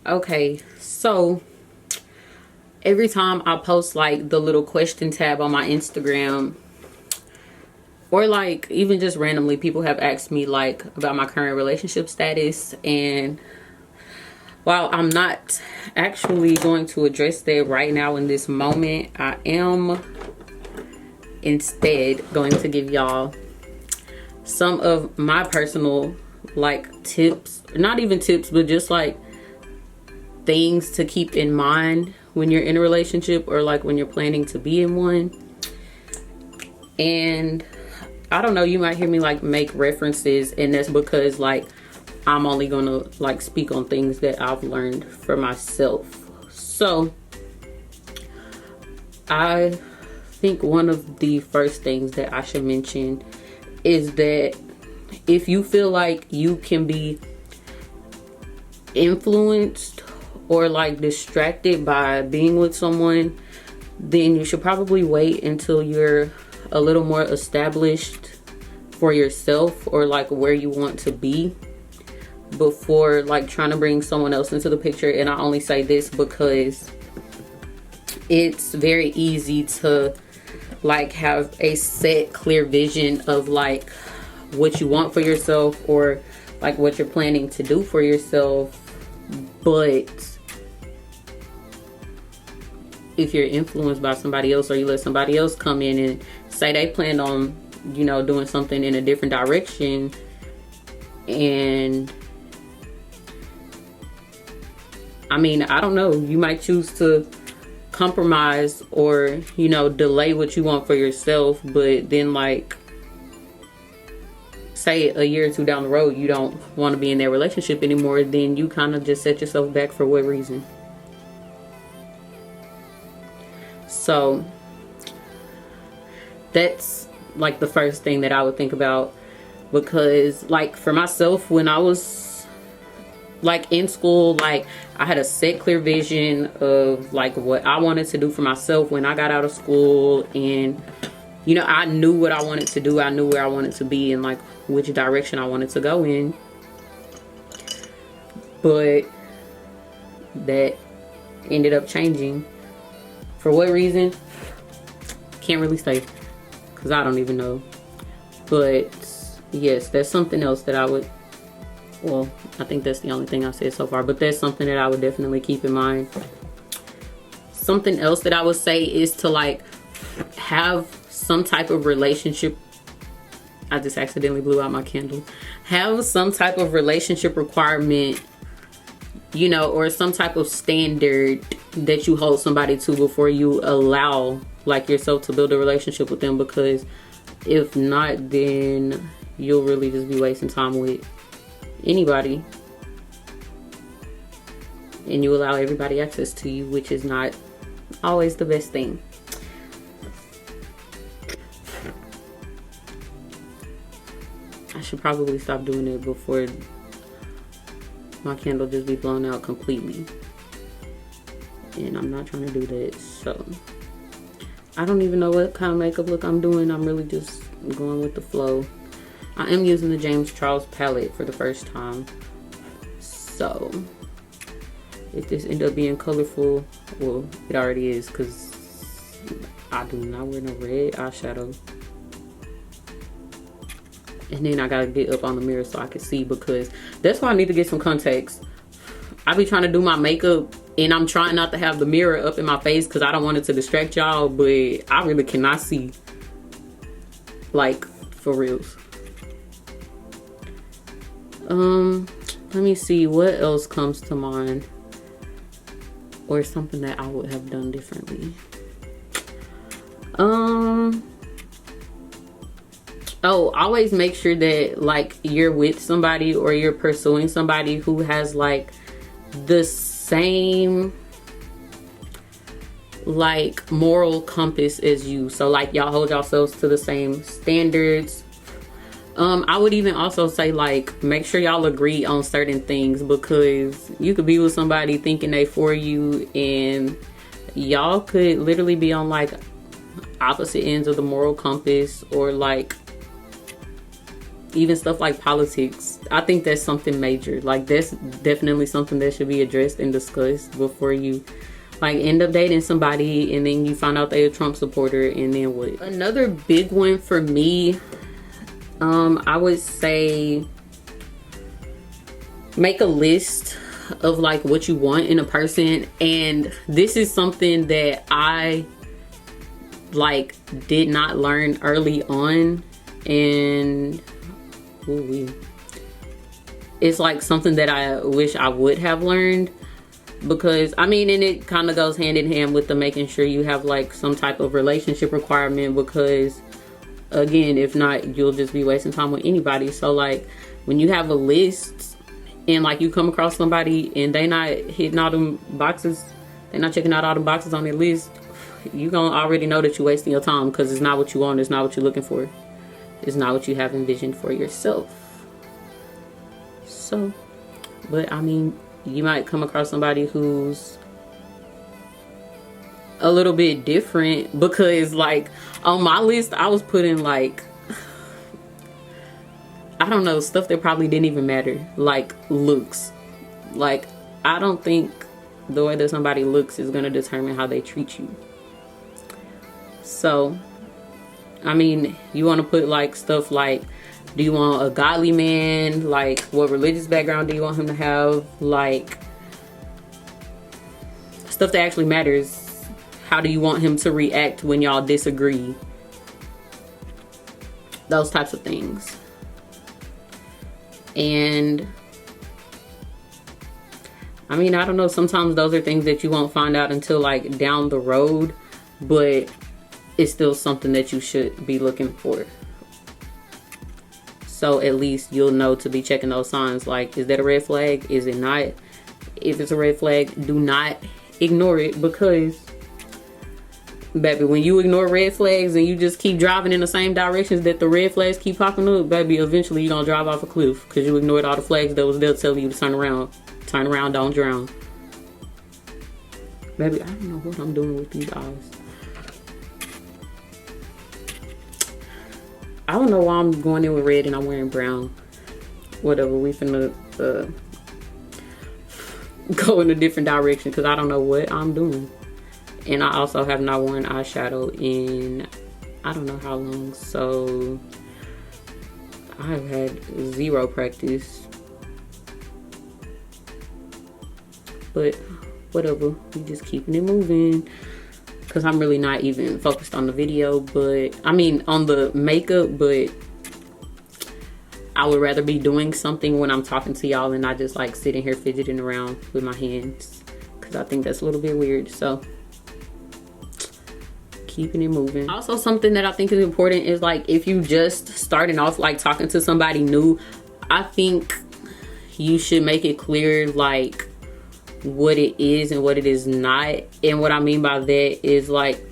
Okay, so every time I post like the little question tab on my Instagram, or like even just randomly, people have asked me like about my current relationship status. And while I'm not actually going to address that right now in this moment, I am instead going to give y'all some of my personal like tips, not even tips, but just like things to keep in mind when you're in a relationship, or like when you're planning to be in one. And I don't know, you might hear me like make references, and that's because like I'm only gonna like speak on things that I've learned for myself. So I think one of the first things that I should mention is that if you feel like you can be influenced or like distracted by being with someone, then you should probably wait until you're a little more established for yourself, or like where you want to be, before like trying to bring someone else into the picture. And I only say this because it's very easy to like have a set clear vision of like what you want for yourself, or like what you're planning to do for yourself. But if you're influenced by somebody else, or you let somebody else come in and say they plan on, you know, doing something in a different direction, and I mean, I don't know, you might choose to compromise or, you know, delay what you want for yourself, but then like say a year or two down the road you don't want to be in that relationship anymore, then you kind of just set yourself back. For what reason? So that's like the first thing that I would think about, because like for myself, when I was like in school, like I had a set clear vision of like what I wanted to do for myself when I got out of school, and you know, I knew what I wanted to do, I knew where I wanted to be, and like which direction I wanted to go in. But that ended up changing. For what reason? Can't really say, because I don't even know. But yes, that's something else that I would, well, I think that's the only thing I've said so far, but that's something that I would definitely keep in mind. Something else that I would say is to like have some type of relationship. I just accidentally blew out my candle. Have some type of relationship requirement, you know, or some type of standard that you hold somebody to before you allow like yourself to build a relationship with them. Because if not, then you'll really just be wasting time with anybody, and you allow everybody access to you, which is not always the best thing. I should probably stop doing it before my candle just be blown out completely, and I'm not trying to do that. So I don't even know what kind of makeup look I'm doing. I'm really just going with the flow. I am using the James Charles palette for the first time, so if this end up being colorful, well, it already is, because I do not wear no red eyeshadow. And then I gotta get up on the mirror so I can see, because that's why I need to get some contacts. I be trying to do my makeup and I'm trying not to have the mirror up in my face because I don't want it to distract y'all, but I really cannot see, like, for reals. Let me see what else comes to mind, or something that I would have done differently. Oh, always make sure that like you're with somebody, or you're pursuing somebody who has like the same like moral compass as you. So like y'all hold yourselves to the same standards. I would even also say like make sure y'all agree on certain things, because you could be with somebody thinking they for you, and y'all could literally be on like opposite ends of the moral compass, or like even stuff like politics. I think that's something major. Like, that's definitely something that should be addressed and discussed before you like end up dating somebody and then you find out they're a Trump supporter, and then what? Another big one for me, I would say make a list of like what you want in a person. And this is something that I like did not learn early on, and it's like something that I wish I would have learned, because I mean, and it kind of goes hand in hand with the making sure you have like some type of relationship requirement, because again, if not, you'll just be wasting time with anybody. So like when you have a list and like you come across somebody and they not hitting all them boxes, they're not checking out all the boxes on their list, you gonna already know that you're wasting your time, because it's not what you want, it's not what you're looking for, it's not what you have envisioned for yourself. So, but I mean, you might come across somebody who's a little bit different, because like on my list I was putting like, I don't know, stuff that probably didn't even matter, like looks. Like, I don't think the way that somebody looks is going to determine how they treat you. So, I mean, you want to put like stuff like, do you want a godly man? Like, what religious background do you want him to have? Like, stuff that actually matters. How do you want him to react when y'all disagree? Those types of things. And I mean, I don't know, sometimes those are things that you won't find out until like down the road, but it's still something that you should be looking for. So at least you'll know to be checking those signs. Like, is that a red flag? Is it not? If it's a red flag, do not ignore it, because baby, when you ignore red flags and you just keep driving in the same directions that the red flags keep popping up, baby, eventually you're gonna drive off a cliff, because you ignored all the flags that was there telling you to turn around. Turn around, don't drown. Baby, I don't know what I'm doing with these eyes. I don't know why I'm going in with red and I'm wearing brown. Whatever, we finna go in a different direction, because I don't know what I'm doing. And I also have not worn eyeshadow in I don't know how long, so I've had zero practice. But whatever, we just keeping it moving, because I'm really not even focused on the video, but I mean on the makeup, but I would rather be doing something when I'm talking to y'all and not just like sitting here fidgeting around with my hands, because I think that's a little bit weird. So keeping it moving. Also, something that I think is important is like, if you just starting off like talking to somebody new, I think you should make it clear like what it is and what it is not. And what I mean by that is like,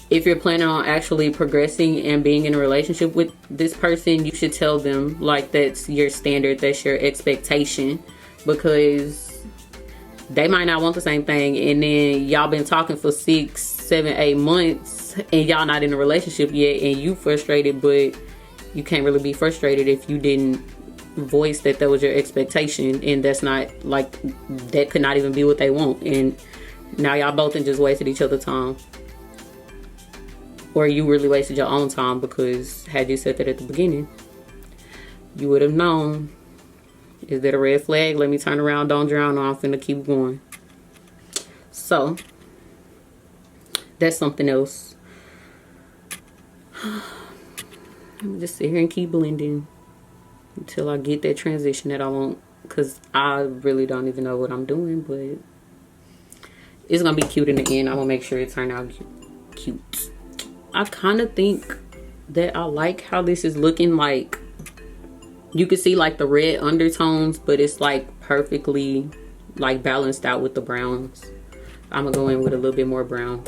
if you're planning on actually progressing and being in a relationship with this person, you should tell them like that's your standard, that's your expectation, because they might not want the same thing, and then y'all been talking for 6, 7, 8 months and y'all not in a relationship yet, and you frustrated, but you can't really be frustrated if you didn't voice that was your expectation, and that's not like, that could not even be what they want, and now y'all both just wasted each other's time, or you really wasted your own time, because had you said that at the beginning, you would have known, is that a red flag? Let me turn around, don't drown, or I'm finna keep going. So that's something else. I'm just sit here and keep blending until I get that transition that I want, because I really don't even know what I'm doing, but it's gonna be cute in the end. I'm gonna make sure it turn out cute. I kind of think that I like how this is looking. Like, you can see like the red undertones, but it's like perfectly like balanced out with the browns. I'm gonna go in with a little bit more brown.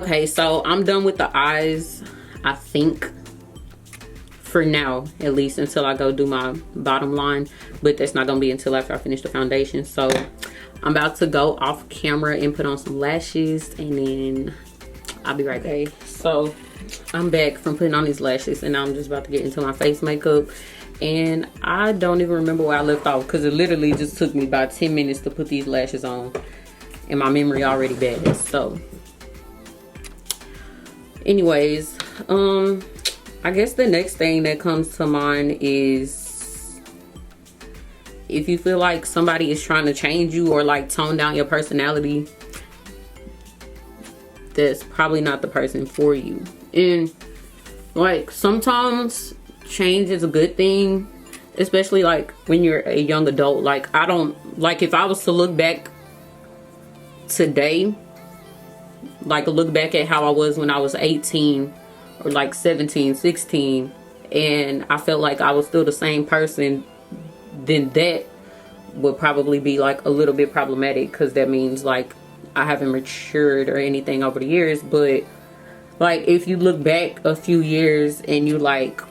Okay, so I'm done with the eyes, I think, for now, at least until I go do my bottom line, but that's not gonna be until after I finish the foundation. So I'm about to go off camera and put on some lashes, and then I'll be right back. Okay, so I'm back from putting on these lashes, and now I'm just about to get into my face makeup. And I don't even remember where I left off, because it literally just took me about 10 minutes to put these lashes on, and my memory already bad. So anyways, I guess the next thing that comes to mind is if you feel like somebody is trying to change you or like tone down your personality, that's probably not the person for you. And like sometimes change is a good thing, especially like when you're a young adult. Like I don't, like if I was to look back today, like look back at how I was when I was 18 or like 17, 16, and I felt like I was still the same person, then that would probably be like a little bit problematic, because that means like I haven't matured or anything over the years. But like if you look back a few years and you like,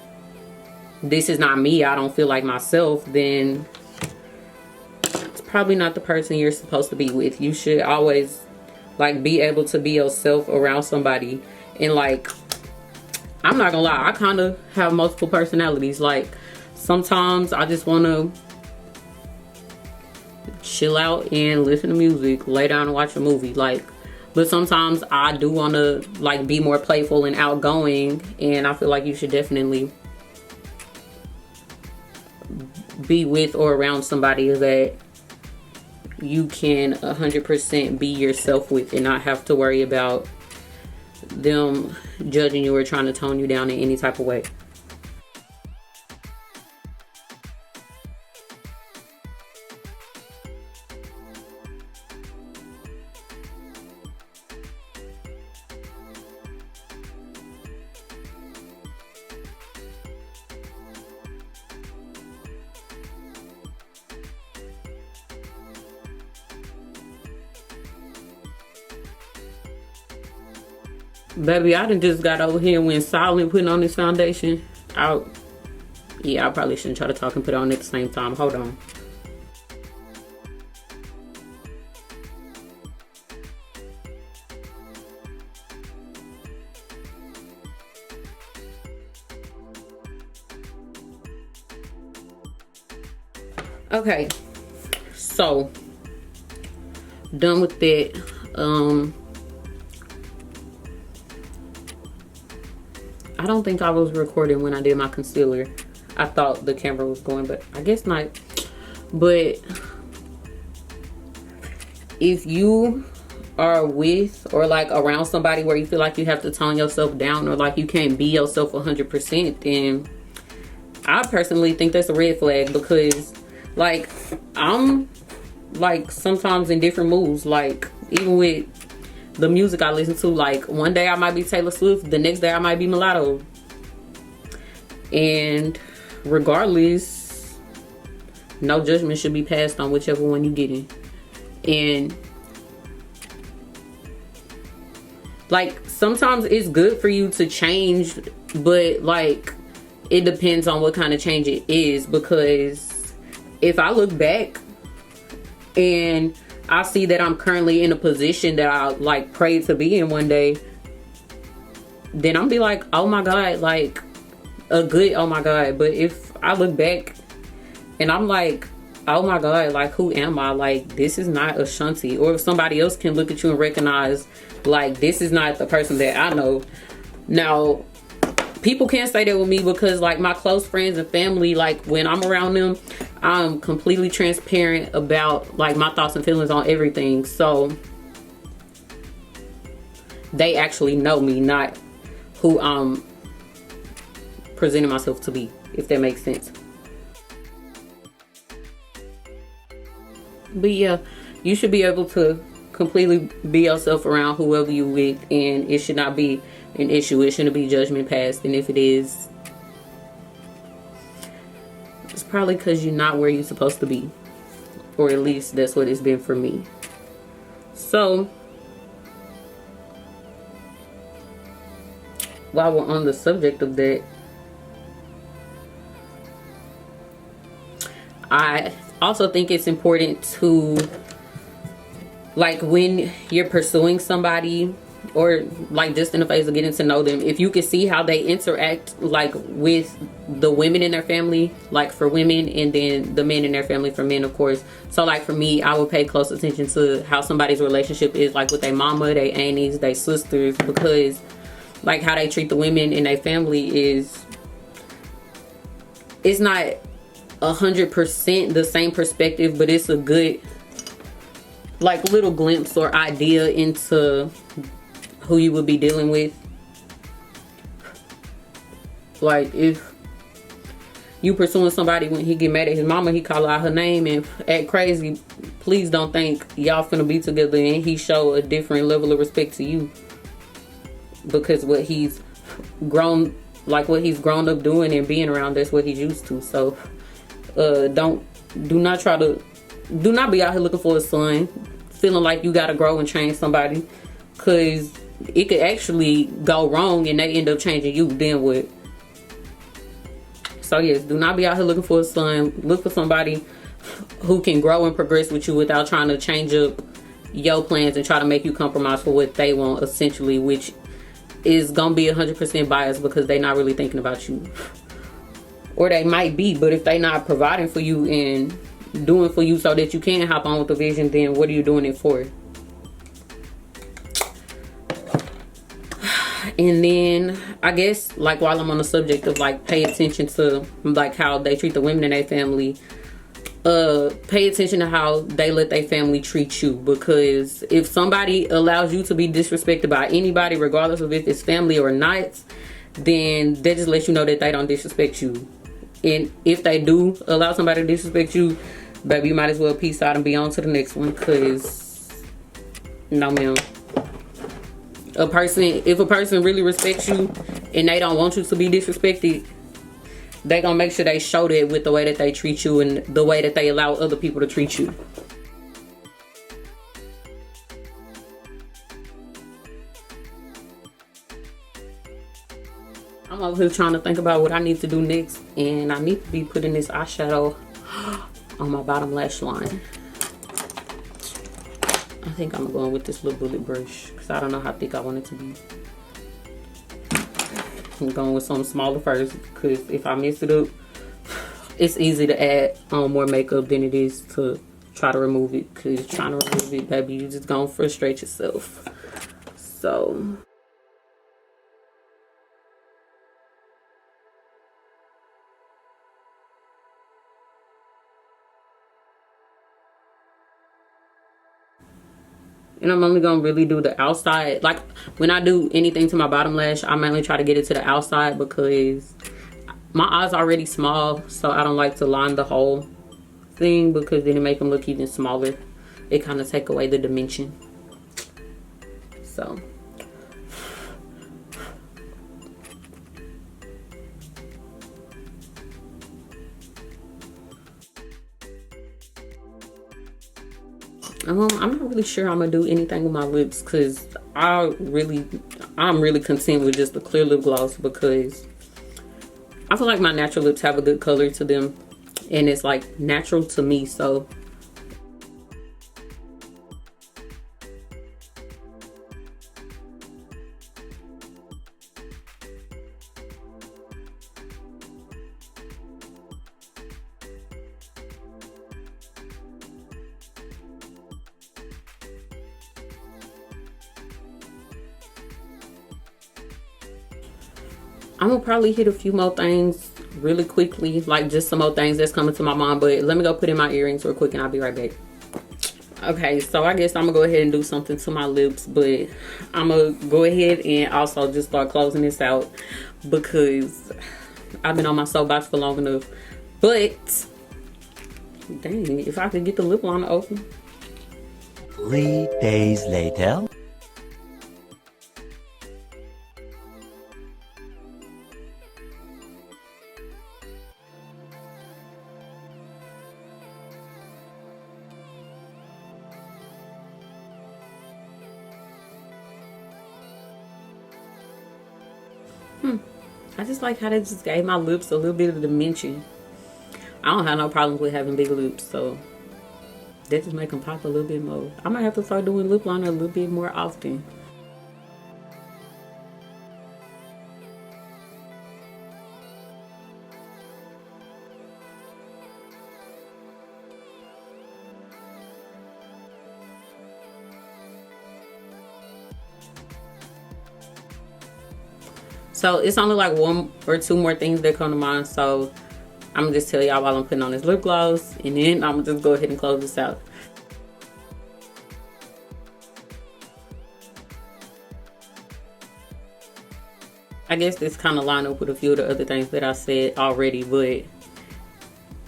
this is not me, I don't feel like myself, then it's probably not the person you're supposed to be with. You should always like be able to be yourself around somebody. And like, I'm not gonna lie, I kind of have multiple personalities. Like sometimes I just want to chill out and listen to music, lay down and watch a movie. Like, but sometimes I do want to like be more playful and outgoing, and I feel like you should definitely be with or around somebody that you can 100% be yourself with, and not have to worry about them judging you or trying to tone you down in any type of way. Baby, I done just got over here and went silent putting on this foundation. Yeah, I probably shouldn't try to talk and put it on at the same time. Hold on. Okay, so done with that. I don't think I was recording when I did my concealer. I thought the camera was going, but I guess not. But if you are with or like around somebody where you feel like you have to tone yourself down, or like you can't be yourself 100%, then I personally think that's a red flag. Because like I'm like sometimes in different moods, like even with the music I listen to, like one day I might be Taylor Swift, the next day I might be Mulatto. And regardless, no judgment should be passed on whichever one you get in. And like sometimes it's good for you to change, but like it depends on what kind of change it is. Because if I look back and I see that I'm currently in a position that I like prayed to be in one day, then I'm be like, oh my God, like a good oh my God. But if I look back and I'm like, oh my God, like who am I? Like this is not Ashanti. Or if somebody else can look at you and recognize like this is not the person that I know. Now people can't say that with me, because like my close friends and family, like when I'm around them, I'm completely transparent about like my thoughts and feelings on everything. So they actually know me, not who I'm presenting myself to be, if that makes sense. But yeah, you should be able to completely be yourself around whoever you with, and it should not be an issue. It shouldn't be judgment passed. And if it is, it's probably because you're not where you're supposed to be, or at least that's what it's been for me. So while we're on the subject of that, I also think it's important to, like, when you're pursuing somebody or like just in the phase of getting to know them, if you can see how they interact, like with the women in their family, like for women, and then the men in their family for men, of course. So like for me, I would pay close attention to how somebody's relationship is like with their mama, their aunties, their sisters, because like how they treat the women in their family is, it's not 100% the same perspective, but it's a good like little glimpse or idea into who you would be dealing with. Like if you pursuing somebody, when he get mad at his mama, he call out her name and act crazy, please don't think y'all finna be together and he show a different level of respect to you, because what he's grown up doing and being around, that's what he's used to. So do not be out here looking for a son, feeling like you gotta grow and change somebody, because it could actually go wrong and they end up changing you. Then what? So yes, do not be out here looking for a son. Look for somebody who can grow and progress with you without trying to change up your plans and try to make you compromise for what they want, essentially, which is gonna be 100% biased because they're not really thinking about you. Or they might be, but if they're not providing for you and doing for you so that you can hop on with the vision, then what are you doing it for? And then I guess, like, while I'm on the subject of like pay attention to like how they treat the women in their family, pay attention to how they let their family treat you, because if somebody allows you to be disrespected by anybody, regardless of if it's family or not, then that just lets you know that they don't disrespect you. And if they do allow somebody to disrespect you, baby, you might as well peace out and be on to the next one, because no ma'am. If a person really respects you and they don't want you to be disrespected, they gonna make sure they show that with the way that they treat you and the way that they allow other people to treat you. I'm over here trying to think about what I need to do next, and I need to be putting this eyeshadow on my bottom lash line. I think I'm going with this little bullet brush because I don't know how thick I want it to be. I'm going with something smaller first, because if I mess it up, it's easy to add on more makeup than it is to try to remove it, because trying to remove it, baby, you just gonna frustrate yourself. So and I'm only gonna really do the outside. Like when I do anything to my bottom lash, I mainly try to get it to the outside because my eyes are already small, so I don't like to line the whole thing, because then it make them look even smaller. It kind of take away the dimension. So I'm not really sure I'm gonna do anything with my lips, because I'm really content with just the clear lip gloss, because I feel like my natural lips have a good color to them and it's like natural to me. So I'm gonna probably hit a few more things really quickly, like just some more things that's coming to my mind, but let me go put in my earrings real quick and I'll be right back. Okay, so I guess I'm gonna go ahead and do something to my lips, but I'm gonna go ahead and also just start closing this out because I've been on my soapbox for long enough. But dang, if I could get the lip liner open. 3 days later. I just like how they just gave my lips a little bit of dimension. I don't have no problems with having big lips, so that just make them pop a little bit more. I might have to start doing lip liner a little bit more often. So it's only like 1 or 2 more things that come to mind. So I'm gonna just tell y'all while I'm putting on this lip gloss, and then I'm gonna just go ahead and close this out. I guess this kind of line up with a few of the other things that I said already, but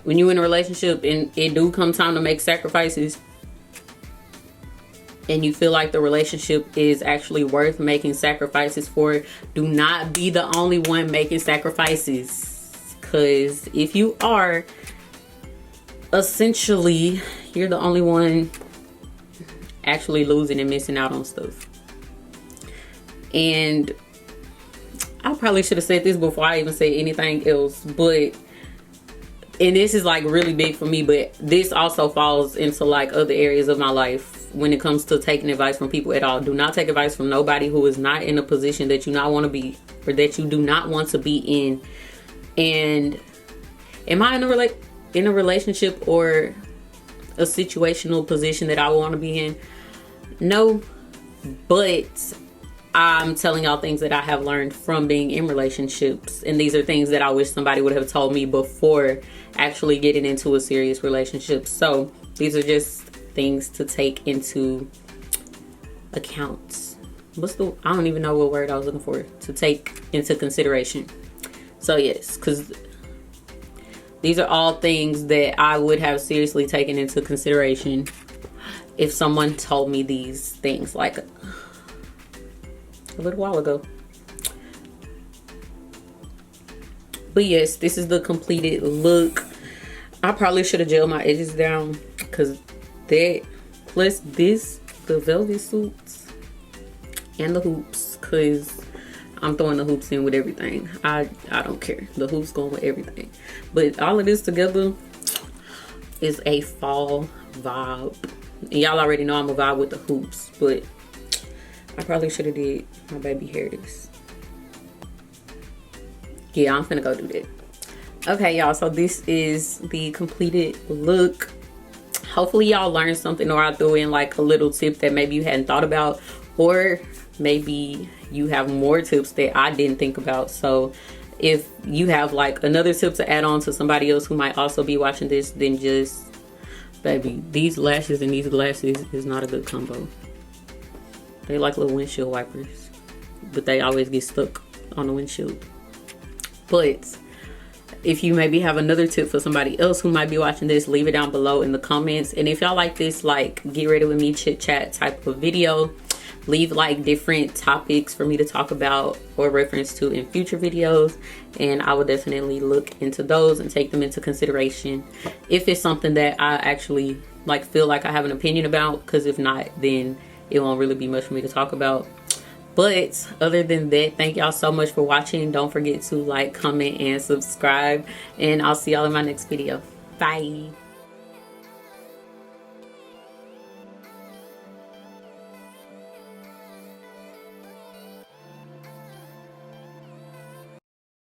when you're in a relationship and it do come time to make sacrifices, and you feel like the relationship is actually worth making sacrifices for, do not be the only one making sacrifices. Because if you are, essentially, you're the only one actually losing and missing out on stuff. And I probably should have said this before I even say anything else, but, and this is like really big for me, but this also falls into like other areas of my life. When it comes to taking advice from people at all, do not take advice from nobody who is not in a position that you not want to be, or that you do not want to be in. And am I in a relationship or a situational position that I want to be in? No, but I'm telling y'all things that I have learned from being in relationships, and these are things that I wish somebody would have told me before actually getting into a serious relationship. So these are just things to take into account. I don't even know what word I was looking for. To take into consideration. So yes, because these are all things that I would have seriously taken into consideration if someone told me these things like a little while ago. But yes, this is the completed look. I probably should have gelled my edges down, because that plus this, the velvet suits and the hoops, because I'm throwing the hoops in with everything. I don't care. The hoops going with everything. But all of this together is a fall vibe. And y'all already know I'm a vibe with the hoops, but I probably should have did my baby hair this. Yeah, I'm finna go do that. Okay, y'all, so this is the completed look. Hopefully y'all learned something, or I threw in like a little tip that maybe you hadn't thought about, or maybe you have more tips that I didn't think about. So if you have like another tip to add on to somebody else who might also be watching this, then just, baby, these lashes and these glasses is not a good combo. They like little windshield wipers, but they always get stuck on the windshield. But if you maybe have another tip for somebody else who might be watching this, leave it down below in the comments. And if y'all like this, like, get ready with me chit chat type of video, leave like different topics for me to talk about or reference to in future videos, and I will definitely look into those and take them into consideration if it's something that I actually like feel like I have an opinion about, because if not, then it won't really be much for me to talk about. But other than that, thank y'all so much for watching. Don't forget to like, comment, and subscribe, and I'll see y'all in my next video. Bye.